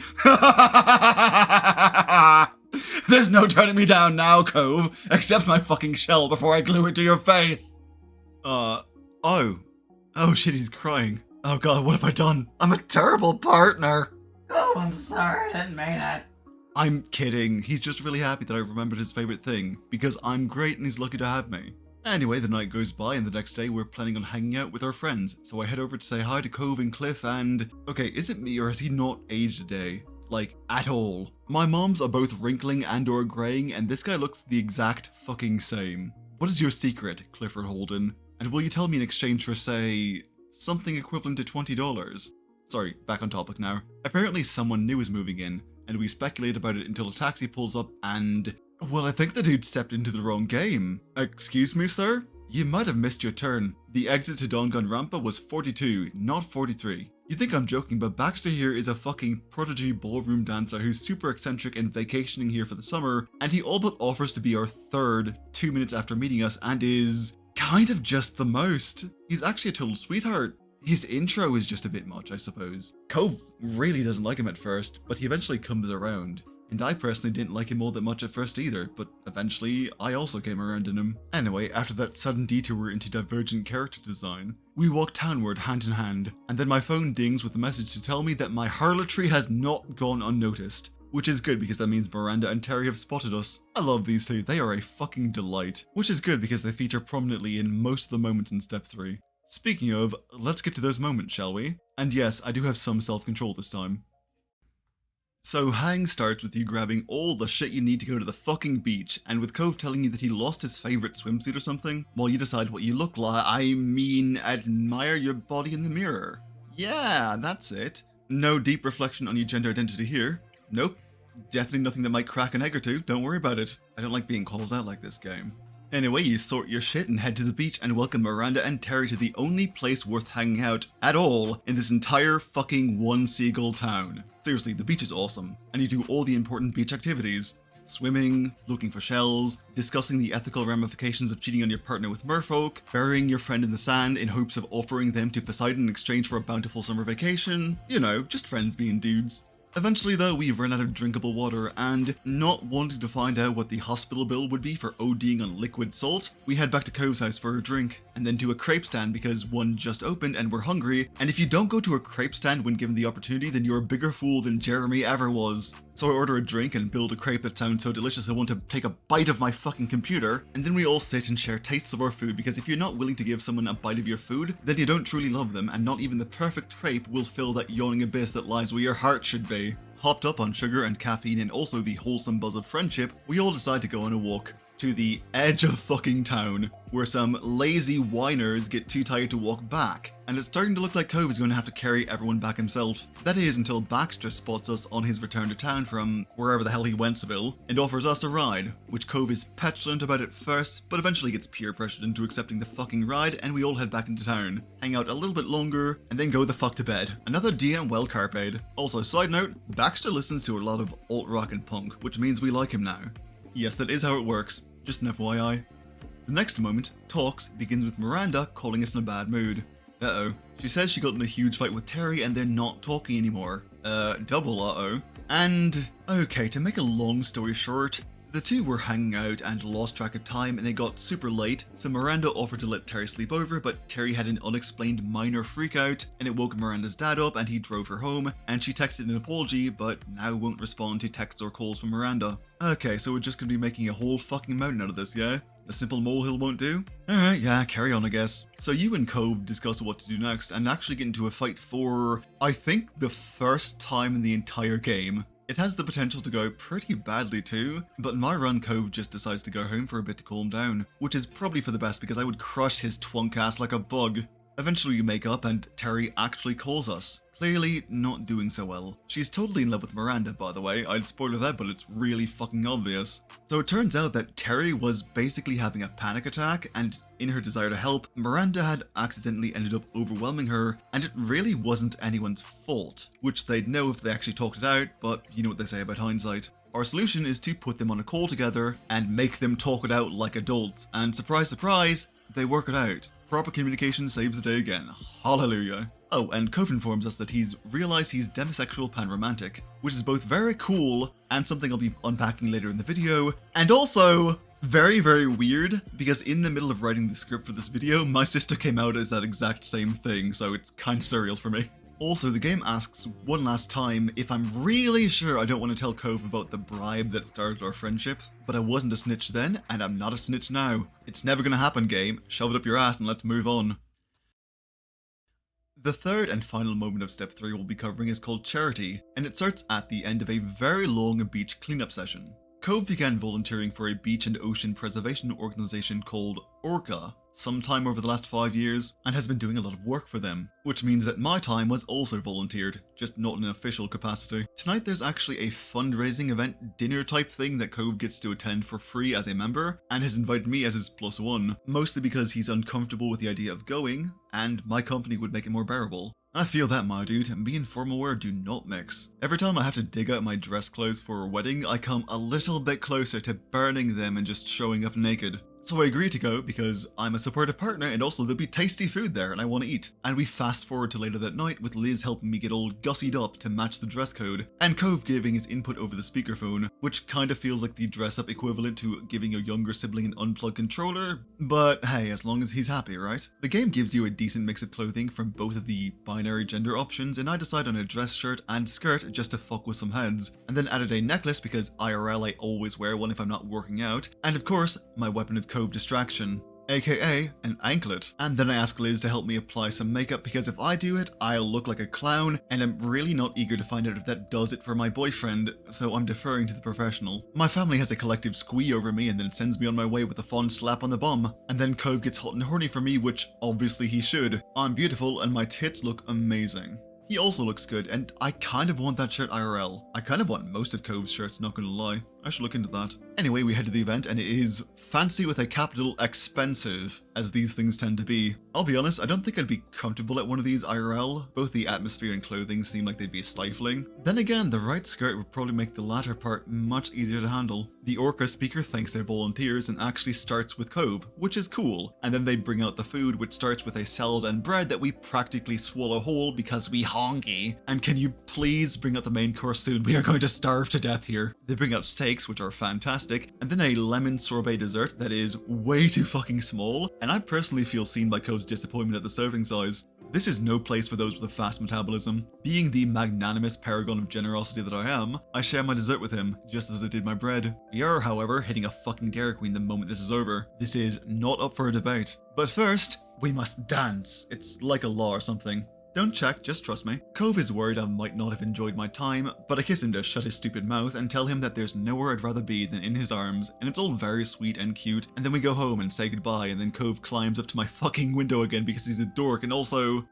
There's no turning me down now, Cove. Accept my fucking shell before I glue it to your face. Oh shit, he's crying. Oh god, what have I done? I'm a terrible partner. Oh, I'm sorry, I didn't mean it. I'm kidding. He's just really happy that I remembered his favourite thing, because I'm great and he's lucky to have me. Anyway, the night goes by and the next day we're planning on hanging out with our friends, so I head over to say hi to Cove and Cliff and... Okay, is it me or has he not aged a day? Like, at all. My moms are both wrinkling and or greying, and this guy looks the exact fucking same. What is your secret, Clifford Holden? And will you tell me in exchange for, say, something equivalent to $20? Sorry, back on topic now. Apparently someone new is moving in, and we speculate about it until a taxi pulls up and... Well, I think the dude stepped into the wrong game. Excuse me, sir? You might have missed your turn. The exit to Danganronpa was 42, not 43. You think I'm joking, but Baxter here is a fucking prodigy ballroom dancer who's super eccentric and vacationing here for the summer, and he all but offers to be our third 2 minutes after meeting us and is kind of just the most. He's actually a total sweetheart. His intro is just a bit much, I suppose. Cove really doesn't like him at first, but he eventually comes around. And I personally didn't like him all that much at first either, but eventually I also came around in him. Anyway, after that sudden detour into divergent character design, we walk townward hand in hand, and then my phone dings with a message to tell me that my harlotry has not gone unnoticed. Which is good because that means Miranda and Terry have spotted us. I love these two, they are a fucking delight. Which is good because they feature prominently in most of the moments in Step 3. Speaking of, let's get to those moments, shall we? And yes, I do have some self-control this time. So Hang starts with you grabbing all the shit you need to go to the fucking beach, and with Cove telling you that he lost his favourite swimsuit or something, while you decide what you look like, I mean, admire your body in the mirror. Yeah, that's it. No deep reflection on your gender identity here. Nope. Definitely nothing that might crack an egg or two, don't worry about it. I don't like being called out like this game. Anyway, you sort your shit and head to the beach and welcome Miranda and Terry to the only place worth hanging out at all in this entire fucking one seagull town. Seriously, the beach is awesome, and you do all the important beach activities. swimming, looking for shells, discussing the ethical ramifications of cheating on your partner with merfolk, burying your friend in the sand in hopes of offering them to Poseidon in exchange for a bountiful summer vacation. You know, just friends being dudes. Eventually though, we ran out of drinkable water, and not wanting to find out what the hospital bill would be for ODing on liquid salt, we head back to Cove's house for a drink, and then to a crepe stand because one just opened and we're hungry, and if you don't go to a crepe stand when given the opportunity, then you're a bigger fool than Jeremy ever was. So I order a drink and build a crepe that sounds so delicious I want to take a bite of my fucking computer, and then we all sit and share tastes of our food, because if you're not willing to give someone a bite of your food, then you don't truly love them, and not even the perfect crepe will fill that yawning abyss that lies where your heart should be. Hopped up on sugar and caffeine and also the wholesome buzz of friendship, we all decide to go on a walk to the edge of fucking town, where some lazy whiners get too tired to walk back, and it's starting to look like Cove is going to have to carry everyone back himself. That is until Baxter spots us on his return to town from wherever the hell he wentsville, and offers us a ride, which Cove is petulant about at first, but eventually gets peer pressured into accepting the fucking ride, and we all head back into town, hang out a little bit longer, and then go the fuck to bed. Another DM well carped. Also, side note, Baxter listens to a lot of alt-rock and punk, which means we like him now. Yes, that is how it works. Just an FYI. The next moment, Talks, begins with Miranda calling us in a bad mood. Uh-oh. She says she got in a huge fight with Terry and they're not talking anymore. Double uh-oh. And, okay, to make a long story short, the two were hanging out and lost track of time and it got super late, so Miranda offered to let Terry sleep over, but Terry had an unexplained minor freakout and it woke Miranda's dad up and he drove her home, and she texted an apology but now won't respond to texts or calls from Miranda. Okay, so we're just gonna be making a whole fucking mountain out of this, yeah? A simple molehill won't do? Alright, yeah, carry on I guess. So you and Cove discuss what to do next and actually get into a fight for, I think, the first time in the entire game. It has the potential to go pretty badly too, but in my run Cove just decides to go home for a bit to calm down, which is probably for the best because I would crush his twunk ass like a bug. Eventually we make up and Terry actually calls us. Clearly not doing so well. She's totally in love with Miranda, by the way. I'd spoiler that, but it's really fucking obvious. So it turns out that Terry was basically having a panic attack, and in her desire to help, Miranda had accidentally ended up overwhelming her, and it really wasn't anyone's fault, which they'd know if they actually talked it out, but you know what they say about hindsight. Our solution is to put them on a call together and make them talk it out like adults, and surprise surprise, they work it out. Proper communication saves the day again. Hallelujah. Oh, and Cove informs us that he's realized he's demisexual panromantic, which is both very cool and something I'll be unpacking later in the video, and also very, very weird, because in the middle of writing the script for this video, my sister came out as that exact same thing, so it's kind of surreal for me. Also, the game asks one last time if I'm really sure I don't want to tell Cove about the bribe that started our friendship, but I wasn't a snitch then, and I'm not a snitch now. It's never gonna happen, game. Shove it up your ass and let's move on. The third and final moment of step 3 we'll be covering is called Charity, and it starts at the end of a very long beach cleanup session. Cove began volunteering for a beach and ocean preservation organization called Orca sometime over the last 5 years, and has been doing a lot of work for them, which means that my time was also volunteered, just not in an official capacity. Tonight there's actually a fundraising event dinner type thing that Cove gets to attend for free as a member, and has invited me as his +1, mostly because he's uncomfortable with the idea of going, and my company would make it more bearable. I feel that, my dude, and me and formal wear do not mix. Every time I have to dig out my dress clothes for a wedding, I come a little bit closer to burning them and just showing up naked. So I agreed to go because I'm a supportive partner and also there'll be tasty food there and I want to eat. And we fast forward to later that night with Liz helping me get all gussied up to match the dress code, and Cove giving his input over the speakerphone, which kind of feels like the dress up equivalent to giving your younger sibling an unplugged controller, but hey, as long as he's happy, right? The game gives you a decent mix of clothing from both of the binary gender options, and I decide on a dress shirt and skirt just to fuck with some heads, and then added a necklace because IRL I always wear one if I'm not working out, and of course, my weapon of Cove distraction, aka an anklet. And then I ask Liz to help me apply some makeup because if I do it, I'll look like a clown, and I'm really not eager to find out if that does it for my boyfriend, so I'm deferring to the professional. My family has a collective squee over me and then sends me on my way with a fond slap on the bum, and then Cove gets hot and horny for me, which obviously he should. I'm beautiful and my tits look amazing. He also looks good, and I kind of want that shirt IRL. I kind of want most of Cove's shirts, not gonna lie. I should look into that. Anyway, we head to the event and it is fancy with a capital expensive, as these things tend to be. I'll be honest, I don't think I'd be comfortable at one of these IRL. Both the atmosphere and clothing seem like they'd be stifling. Then again, the right skirt would probably make the latter part much easier to handle. The orca speaker thanks their volunteers and actually starts with Cove, which is cool. And then they bring out the food, which starts with a salad and bread that we practically swallow whole because we honky. And can you please bring out the main course soon? We are going to starve to death here. They bring out steaks, which are fantastic, and then a lemon sorbet dessert that is way too fucking small, and I personally feel seen by Cove's disappointment at the serving size. This is no place for those with a fast metabolism. Being the magnanimous paragon of generosity that I am, I share my dessert with him, just as I did my bread. We are, however, hitting a fucking Dairy Queen the moment this is over. This is not up for a debate. But first, we must dance. It's like a law or something. Don't check, just trust me. Cove is worried I might not have enjoyed my time, but I kiss him to shut his stupid mouth and tell him that there's nowhere I'd rather be than in his arms, and it's all very sweet and cute, and then we go home and say goodbye, and then Cove climbs up to my fucking window again because he's a dork, and also...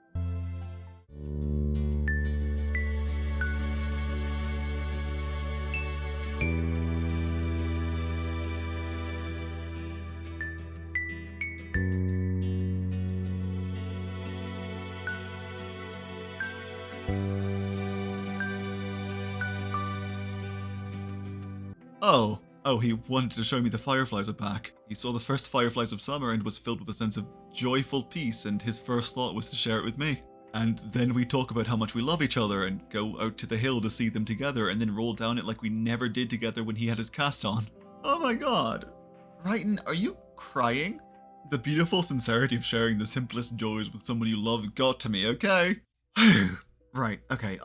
Oh, he wanted to show me the fireflies are back. He saw the first fireflies of summer and was filled with a sense of joyful peace, and his first thought was to share it with me. And then we talk about how much we love each other and go out to the hill to see them together and then roll down it like we never did together when he had his cast on. Oh my god. Ryan, are you crying? The beautiful sincerity of sharing the simplest joys with someone you love got to me, okay? Right, okay,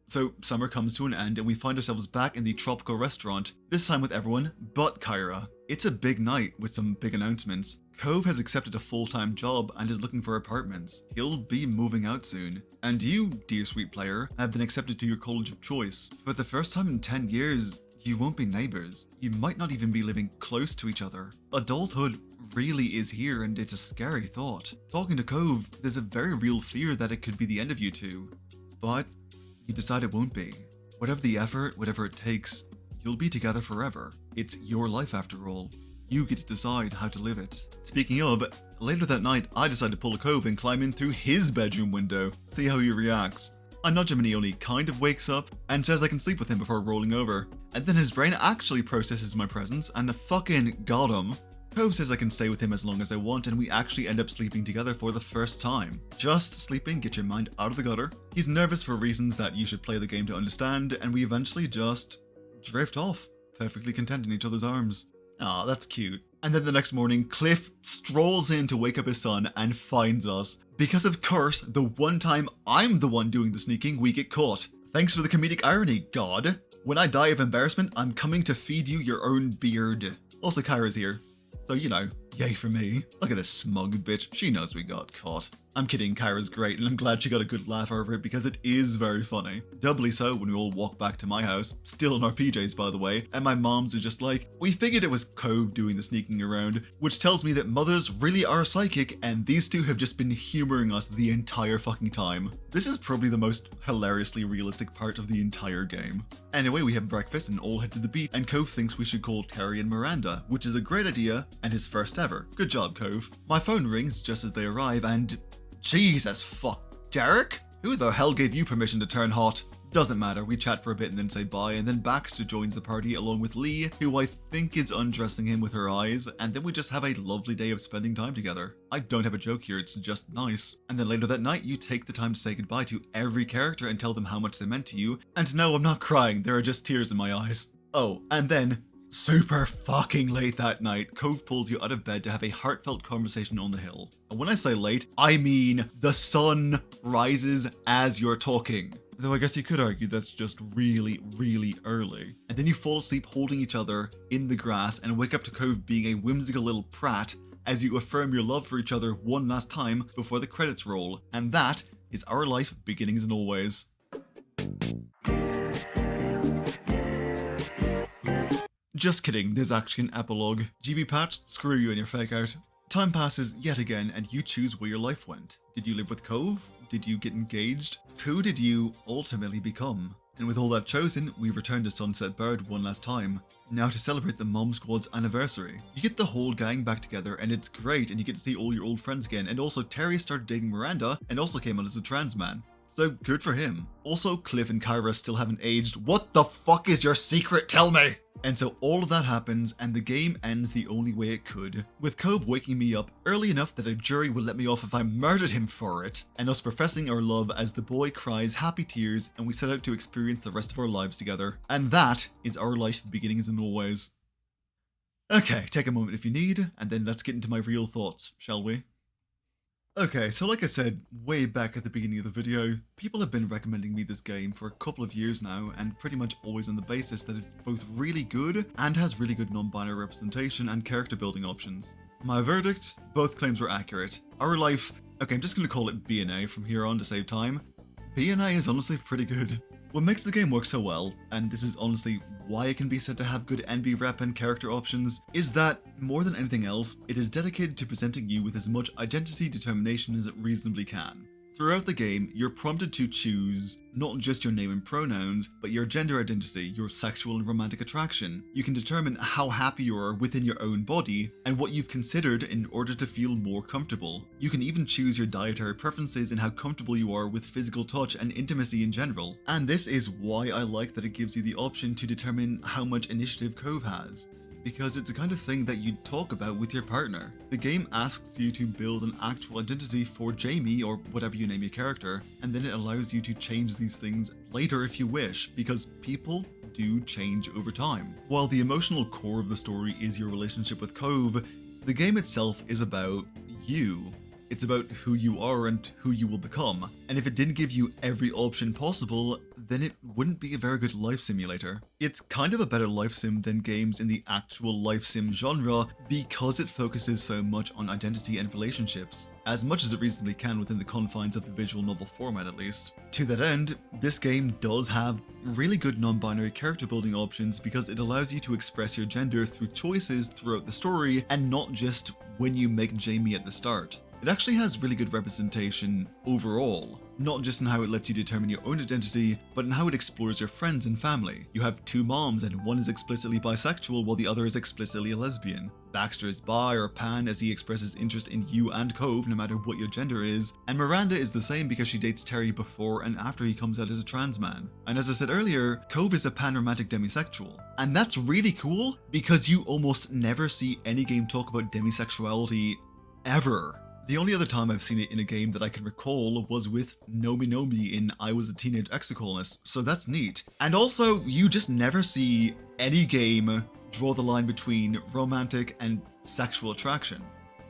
So summer comes to an end and we find ourselves back in the tropical restaurant, this time with everyone but Kyra. It's a big night with some big announcements. Cove has accepted a full-time job and is looking for apartments. He'll be moving out soon. And you, dear sweet player, have been accepted to your college of choice. For the first time in 10 years, you won't be neighbors. You might not even be living close to each other. Adulthood really is here and it's a scary thought. Talking to Cove, there's a very real fear that it could be the end of you two. But you decide it won't be. Whatever the effort, whatever it takes, you'll be together forever. It's your life after all. You get to decide how to live it. Speaking of, later that night, I decide to pull a Cove and climb in through his bedroom window, see how he reacts. I nudge him and he only kind of wakes up and says I can sleep with him before rolling over. And then his brain actually processes my presence and fucking got him. Cove says I can stay with him as long as I want and we actually end up sleeping together for the first time. Just sleeping, get your mind out of the gutter. He's nervous for reasons that you should play the game to understand, and we eventually just drift off, perfectly content in each other's arms. Aw, that's cute. And then the next morning, Cliff strolls in to wake up his son and finds us. Because of course, the one time I'm the one doing the sneaking, we get caught. Thanks for the comedic irony, God. When I die of embarrassment, I'm coming to feed you your own beard. Also, Kyra's here. So, you know, yay for me. Look at this smug bitch. She knows we got caught. I'm kidding, Kyra's great, and I'm glad she got a good laugh over it because it is very funny. Doubly so when we all walk back to my house, still in our PJs by the way, and my moms are just like, we figured it was Cove doing the sneaking around, which tells me that mothers really are psychic, and these two have just been humoring us the entire fucking time. This is probably the most hilariously realistic part of the entire game. Anyway, we have breakfast and all head to the beach, and Cove thinks we should call Terry and Miranda, which is a great idea, and his first ever. Good job, Cove. My phone rings just as they arrive, and Jesus fuck, Derek? Who the hell gave you permission to turn hot? Doesn't matter, we chat for a bit and then say bye, and then Baxter joins the party along with Lee, who I think is undressing him with her eyes, and then we just have a lovely day of spending time together. I don't have a joke here, it's just nice. And then later that night, you take the time to say goodbye to every character and tell them how much they meant to you, and no, I'm not crying, there are just tears in my eyes. Oh, and then, super fucking late that night, Cove pulls you out of bed to have a heartfelt conversation on the hill. And when I say late, I mean the sun rises as you're talking. Though I guess you could argue that's just really, really early. And then you fall asleep holding each other in the grass and wake up to Cove being a whimsical little prat as you affirm your love for each other one last time before the credits roll. And that is our life, beginnings and always. Just kidding, there's actually an epilogue. GB Patch, screw you and your fake out. Time passes yet again and you choose where your life went. Did you live with Cove? Did you get engaged? Who did you ultimately become? And with all that chosen, we return to Sunset Bird one last time. Now to celebrate the Mom Squad's anniversary. You get the whole gang back together and it's great, and you get to see all your old friends again, and also Terry started dating Miranda and also came out as a trans man. So good for him. Also, Cliff and Kyra still haven't aged. What the fuck is your secret? Tell me! And so all of that happens, and the game ends the only way it could, with Cove waking me up early enough that a jury would let me off if I murdered him for it, and us professing our love as the boy cries happy tears and we set out to experience the rest of our lives together. And that is our life beginnings and always. Okay, take a moment if you need, and then let's get into my real thoughts, shall we? Okay, so like I said way back at the beginning of the video, people have been recommending me this game for a couple of years now, and pretty much always on the basis that it's both really good and has really good non-binary representation and character building options. My verdict? Both claims were accurate. Our life, okay, I'm just gonna call it B&A from here on to save time. B&A is honestly pretty good. What makes the game work so well, and this is honestly why it can be said to have good NB rep and character options, is that, more than anything else, it is dedicated to presenting you with as much identity determination as it reasonably can. Throughout the game, you're prompted to choose not just your name and pronouns, but your gender identity, your sexual and romantic attraction. You can determine how happy you are within your own body, and what you've considered in order to feel more comfortable. You can even choose your dietary preferences and how comfortable you are with physical touch and intimacy in general. And this is why I like that it gives you the option to determine how much initiative Cove has, because it's the kind of thing that you'd talk about with your partner. The game asks you to build an actual identity for Jamie, or whatever you name your character, and then it allows you to change these things later if you wish, because people do change over time. While the emotional core of the story is your relationship with Cove, the game itself is about you. It's about who you are and who you will become. And if it didn't give you every option possible, then it wouldn't be a very good life simulator. It's kind of a better life sim than games in the actual life sim genre because it focuses so much on identity and relationships, as much as it reasonably can within the confines of the visual novel format at least. To that end, this game does have really good non-binary character building options because it allows you to express your gender through choices throughout the story and not just when you make Jamie at the start. It actually has really good representation overall, not just in how it lets you determine your own identity, but in how it explores your friends and family. You have two moms, and one is explicitly bisexual while the other is explicitly a lesbian. Baxter is bi or pan as he expresses interest in you and Cove no matter what your gender is, and Miranda is the same because she dates Terry before and after he comes out as a trans man. And as I said earlier, Cove is a pan-romantic demisexual. And that's really cool because you almost never see any game talk about demisexuality ever. The only other time I've seen it in a game that I can recall was with Nomi Nomi in I Was a Teenage Exocolonist, so that's neat. And also, you just never see any game draw the line between romantic and sexual attraction.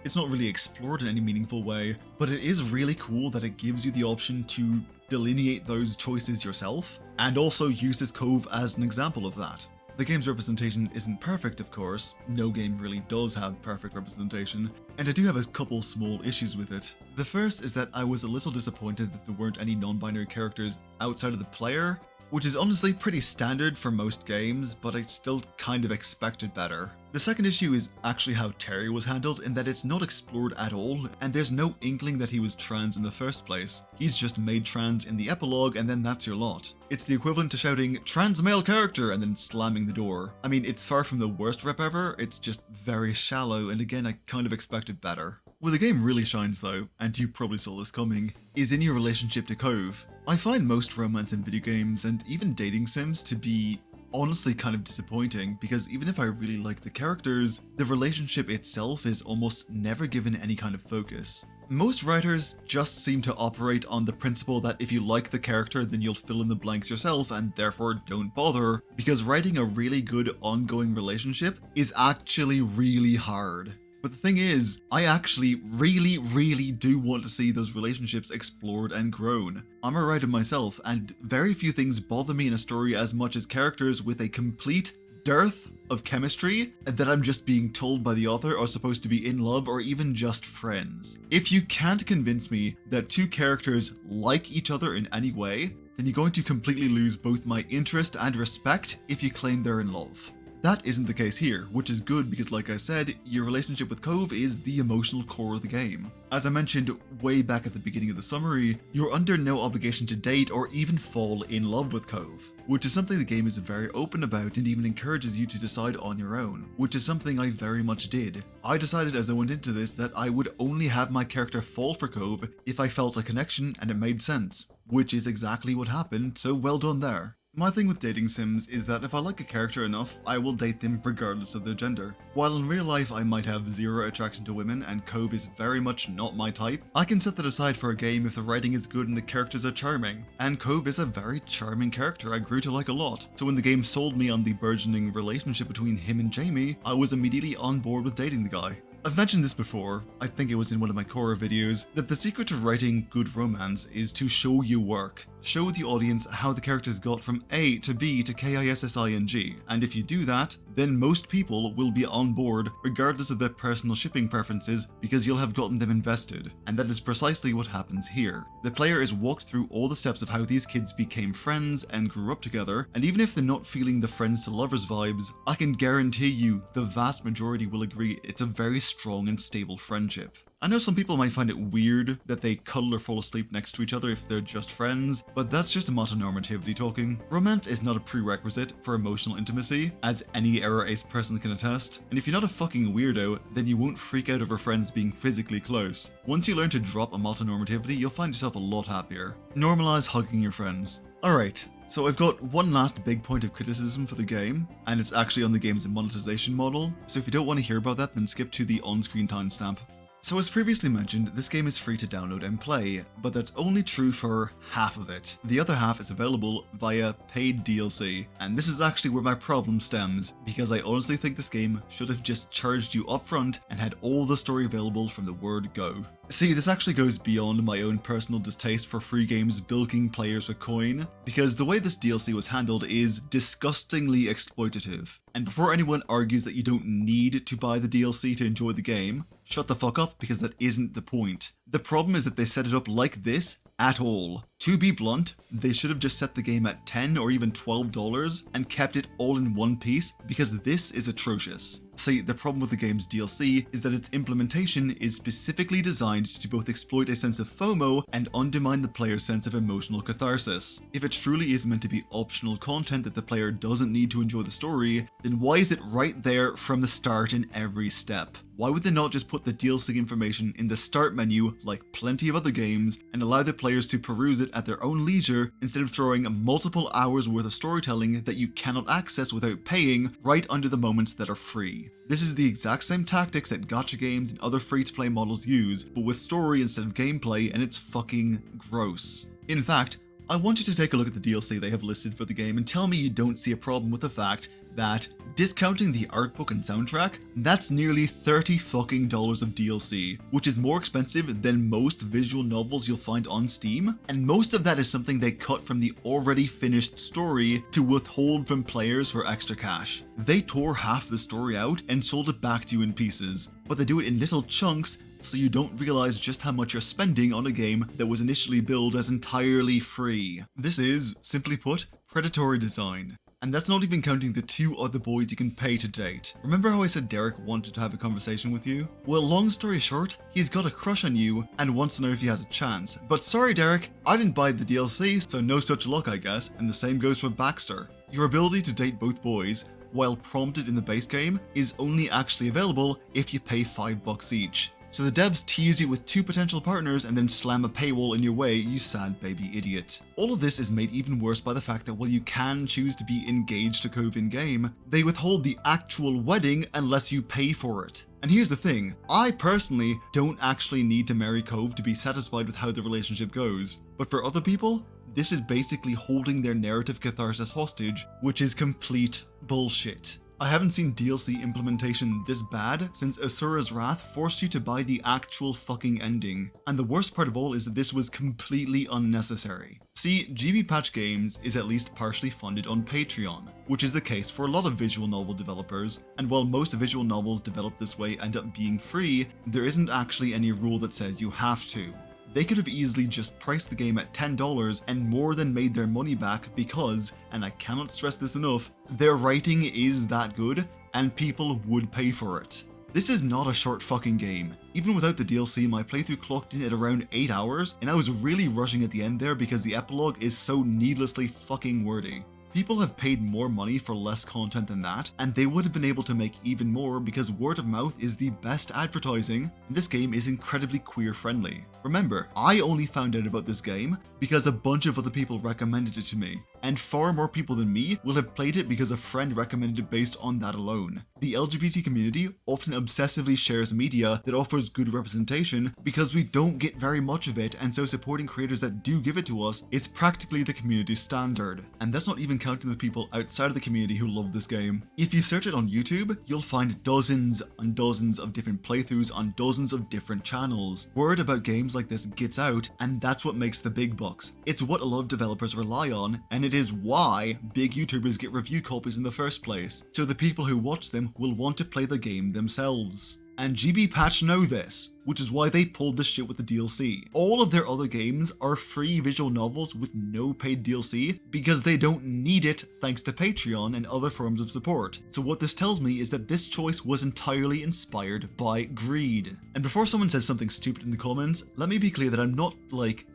It's not really explored in any meaningful way, but it is really cool that it gives you the option to delineate those choices yourself, and also uses Cove as an example of that. The game's representation isn't perfect, of course. No game really does have perfect representation, and I do have a couple small issues with it. The first is that I was a little disappointed that there weren't any non-binary characters outside of the player, which is honestly pretty standard for most games, but I still kind of expected better. The second issue is actually how Terry was handled, in that it's not explored at all, and there's no inkling that he was trans in the first place. He's just made trans in the epilogue, and then that's your lot. It's the equivalent to shouting, "trans male character," and then slamming the door. I mean, it's far from the worst rep ever, it's just very shallow, and again, I kind of expected better. Where the game really shines though, and you probably saw this coming, is in your relationship to Cove. I find most romance in video games, and even dating sims, to be honestly kind of disappointing, because even if I really like the characters, the relationship itself is almost never given any kind of focus. Most writers just seem to operate on the principle that if you like the character, then you'll fill in the blanks yourself and therefore don't bother, because writing a really good ongoing relationship is actually really hard. But the thing is, I actually really do want to see those relationships explored and grown. I'm a writer myself, and very few things bother me in a story as much as characters with a complete dearth of chemistry that I'm just being told by the author are supposed to be in love or even just friends. If you can't convince me that two characters like each other in any way, then you're going to completely lose both my interest and respect if you claim they're in love. That isn't the case here, which is good because like I said, your relationship with Cove is the emotional core of the game. As I mentioned way back at the beginning of the summary, you're under no obligation to date or even fall in love with Cove, which is something the game is very open about and even encourages you to decide on your own, which is something I very much did. I decided as I went into this that I would only have my character fall for Cove if I felt a connection and it made sense, which is exactly what happened, so well done there. My thing with dating sims is that if I like a character enough, I will date them regardless of their gender. While in real life I might have zero attraction to women and Cove is very much not my type, I can set that aside for a game if the writing is good and the characters are charming. And Cove is a very charming character I grew to like a lot, so when the game sold me on the burgeoning relationship between him and Jamie, I was immediately on board with dating the guy. I've mentioned this before, I think it was in one of my Korra videos, that the secret to writing good romance is to show your work. Show the audience how the characters got from A to B to KISSING, and if you do that, then most people will be on board regardless of their personal shipping preferences because you'll have gotten them invested, and that is precisely what happens here. The player is walked through all the steps of how these kids became friends and grew up together, and even if they're not feeling the friends to lovers vibes, I can guarantee you the vast majority will agree it's a very strong and stable friendship. I know some people might find it weird that they cuddle or fall asleep next to each other if they're just friends, but that's just macho-normativity talking. Romance is not a prerequisite for emotional intimacy, as any error-ace person can attest, and if you're not a fucking weirdo, then you won't freak out over friends being physically close. Once you learn to drop a macho-normativity, you'll find yourself a lot happier. Normalize hugging your friends. Alright, so I've got one last big point of criticism for the game, and it's actually on the game's monetization model, so if you don't want to hear about that, then skip to the on-screen timestamp. So as previously mentioned, this game is free to download and play, but that's only true for half of it. The other half is available via paid DLC, and this is actually where my problem stems, because I honestly think this game should have just charged you upfront and had all the story available from the word go. See, this actually goes beyond my own personal distaste for free games bilking players for coin, because the way this DLC was handled is disgustingly exploitative. And before anyone argues that you don't need to buy the DLC to enjoy the game, shut the fuck up, because that isn't the point. The problem is that they set it up like this at all. To be blunt, they should have just set the game at $10 or even $12 and kept it all in one piece, because this is atrocious. See, the problem with the game's DLC is that its implementation is specifically designed to both exploit a sense of FOMO and undermine the player's sense of emotional catharsis. If it truly is meant to be optional content that the player doesn't need to enjoy the story, then why is it right there from the start in every step? Why would they not just put the DLC information in the start menu like plenty of other games and allow the players to peruse it at their own leisure instead of throwing multiple hours worth of storytelling that you cannot access without paying right under the moments that are free? This is the exact same tactics that gacha games and other free-to-play models use, but with story instead of gameplay, and it's fucking gross. In fact, I want you to take a look at the DLC they have listed for the game and tell me you don't see a problem with the fact that, discounting the art book and soundtrack, that's nearly $30 fucking of DLC, which is more expensive than most visual novels you'll find on Steam, and most of that is something they cut from the already finished story to withhold from players for extra cash. They tore half the story out and sold it back to you in pieces, but they do it in little chunks so you don't realize just how much you're spending on a game that was initially billed as entirely free. This is, simply put, predatory design. And that's not even counting the 2 other boys you can pay to date. Remember how I said Derek wanted to have a conversation with you? Well, long story short, he's got a crush on you and wants to know if he has a chance. But sorry Derek, I didn't buy the DLC, so no such luck I guess, and the same goes for Baxter. Your ability to date both boys, while prompted in the base game, is only actually available if you pay $5 each. So the devs tease you with 2 potential partners and then slam a paywall in your way, you sad baby idiot. All of this is made even worse by the fact that while you can choose to be engaged to Cove in-game, they withhold the actual wedding unless you pay for it. And here's the thing, I personally don't actually need to marry Cove to be satisfied with how the relationship goes. But for other people, this is basically holding their narrative catharsis hostage, which is complete bullshit. I haven't seen DLC implementation this bad since Asura's Wrath forced you to buy the actual fucking ending. And the worst part of all is that this was completely unnecessary. See, GB Patch Games is at least partially funded on Patreon, which is the case for a lot of visual novel developers, and while most visual novels developed this way end up being free, there isn't actually any rule that says you have to. They could have easily just priced the game at $10 and more than made their money back because, and I cannot stress this enough, their writing is that good and people would pay for it. This is not a short fucking game. Even without the DLC, my playthrough clocked in at around 8 hours, and I was really rushing at the end there because the epilogue is so needlessly fucking wordy. People have paid more money for less content than that, and they would have been able to make even more because word of mouth is the best advertising, and this game is incredibly queer friendly. Remember, I only found out about this game because a bunch of other people recommended it to me, and far more people than me will have played it because a friend recommended it based on that alone. The LGBT community often obsessively shares media that offers good representation because we don't get very much of it, and so supporting creators that do give it to us is practically the community standard. And that's not even counting the people outside of the community who love this game. If you search it on YouTube, you'll find dozens and dozens of different playthroughs on dozens of different channels. Word about games like this gets out, and that's what makes the big bucks. It's what a lot of developers rely on, and it is why big YouTubers get review copies in the first place, so the people who watch them will want to play the game themselves. And GB Patch know this, which is why they pulled this shit with the DLC. All of their other games are free visual novels with no paid DLC because they don't need it thanks to Patreon and other forms of support. So what this tells me is that this choice was entirely inspired by greed. And before someone says something stupid in the comments, let me be clear that I'm not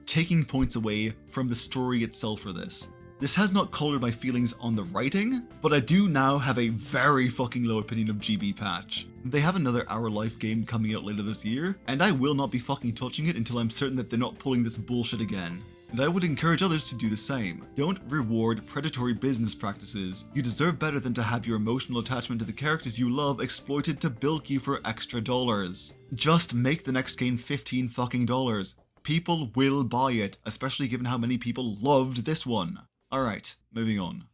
taking points away from the story itself for this. This has not colored my feelings on the writing, but I do now have a very fucking low opinion of GB Patch. They have another Our Life game coming out later this year, and I will not be fucking touching it until I'm certain that they're not pulling this bullshit again. And I would encourage others to do the same. Don't reward predatory business practices. You deserve better than to have your emotional attachment to the characters you love exploited to bilk you for extra dollars. Just make the next game $15 fucking dollars. People will buy it, especially given how many people loved this one. Alright, moving on.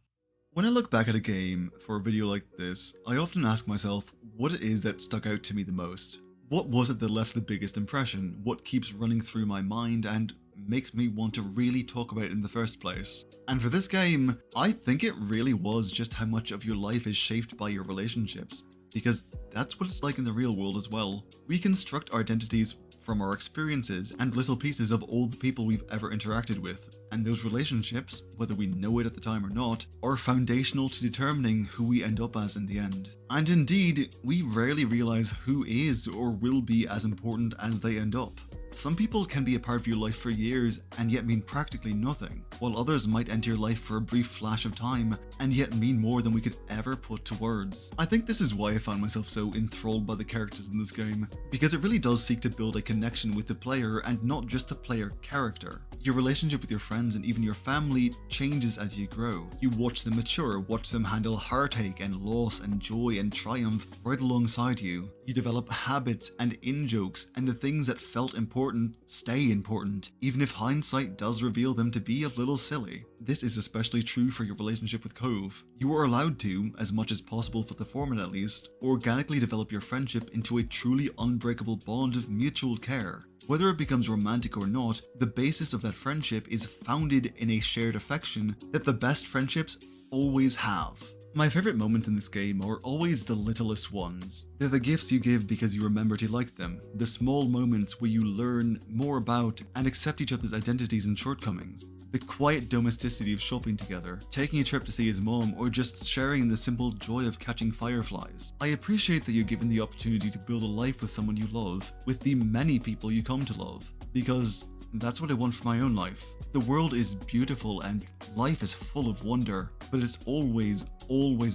When I look back at a game for a video like this, I often ask myself what it is that stuck out to me the most. What was it that left the biggest impression? What keeps running through my mind and makes me want to really talk about it in the first place? And for this game, I think it really was just how much of your life is shaped by your relationships. Because that's what it's like in the real world as well. We construct our identities from our experiences and little pieces of all the people we've ever interacted with. And those relationships, whether we know it at the time or not, are foundational to determining who we end up as in the end. And indeed, we rarely realize who is or will be as important as they end up. Some people can be a part of your life for years and yet mean practically nothing, while others might enter your life for a brief flash of time and yet mean more than we could ever put to words. I think this is why I found myself so enthralled by the characters in this game, because it really does seek to build a connection with the player and not just the player character. Your relationship with your friends and even your family changes as you grow. You watch them mature, watch them handle heartache and loss and joy and triumph right alongside you. You develop habits and in-jokes, and the things that felt important stay important, even if hindsight does reveal them to be a little silly. This is especially true for your relationship with Cove. You are allowed to, as much as possible for the format at least, organically develop your friendship into a truly unbreakable bond of mutual care. Whether it becomes romantic or not, the basis of that friendship is founded in a shared affection that the best friendships always have. My favorite moments in this game are always the littlest ones. They're the gifts you give because you remembered you liked them, the small moments where you learn more about and accept each other's identities and shortcomings. The quiet domesticity of shopping together, taking a trip to see his mom, or just sharing in the simple joy of catching fireflies. I appreciate that you're given the opportunity to build a life with someone you love, with the many people you come to love, because that's what I want for my own life. The world is beautiful and life is full of wonder, but it's always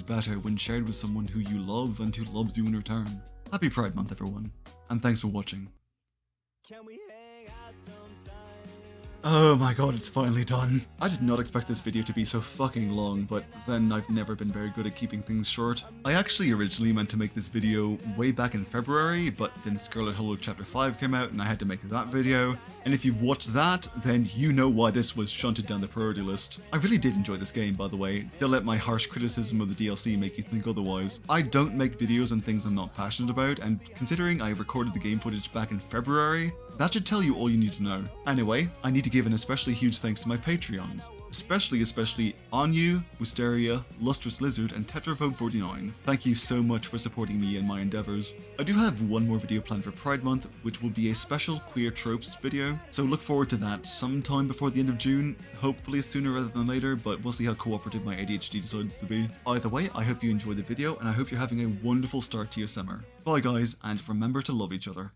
better when shared with someone who you love and who loves you in return. Happy Pride Month, everyone, and thanks for watching. Can we hang out sometime? Oh my god, it's finally done. I did not expect this video to be so fucking long, but then I've never been very good at keeping things short. I actually originally meant to make this video way back in February, but then Scarlet Hollow Chapter 5 came out and I had to make that video. And if you've watched that, then you know why this was shunted down the priority list. I really did enjoy this game, by the way. Don't let my harsh criticism of the DLC make you think otherwise. I don't make videos on things I'm not passionate about, and considering I recorded the game footage back in February, that should tell you all you need to know. Anyway, I need to get give an especially huge thanks to my Patreons, especially Anyu, Wisteria, Lustrous Lizard, and Tetraphobe49. Thank you so much for supporting me in my endeavors. I do have one more video planned for Pride Month, which will be a special queer tropes video, so look forward to that sometime before the end of June, hopefully sooner rather than later, but we'll see how cooperative my ADHD decides to be. Either way, I hope you enjoyed the video, and I hope you're having a wonderful start to your summer. Bye guys, and remember to love each other.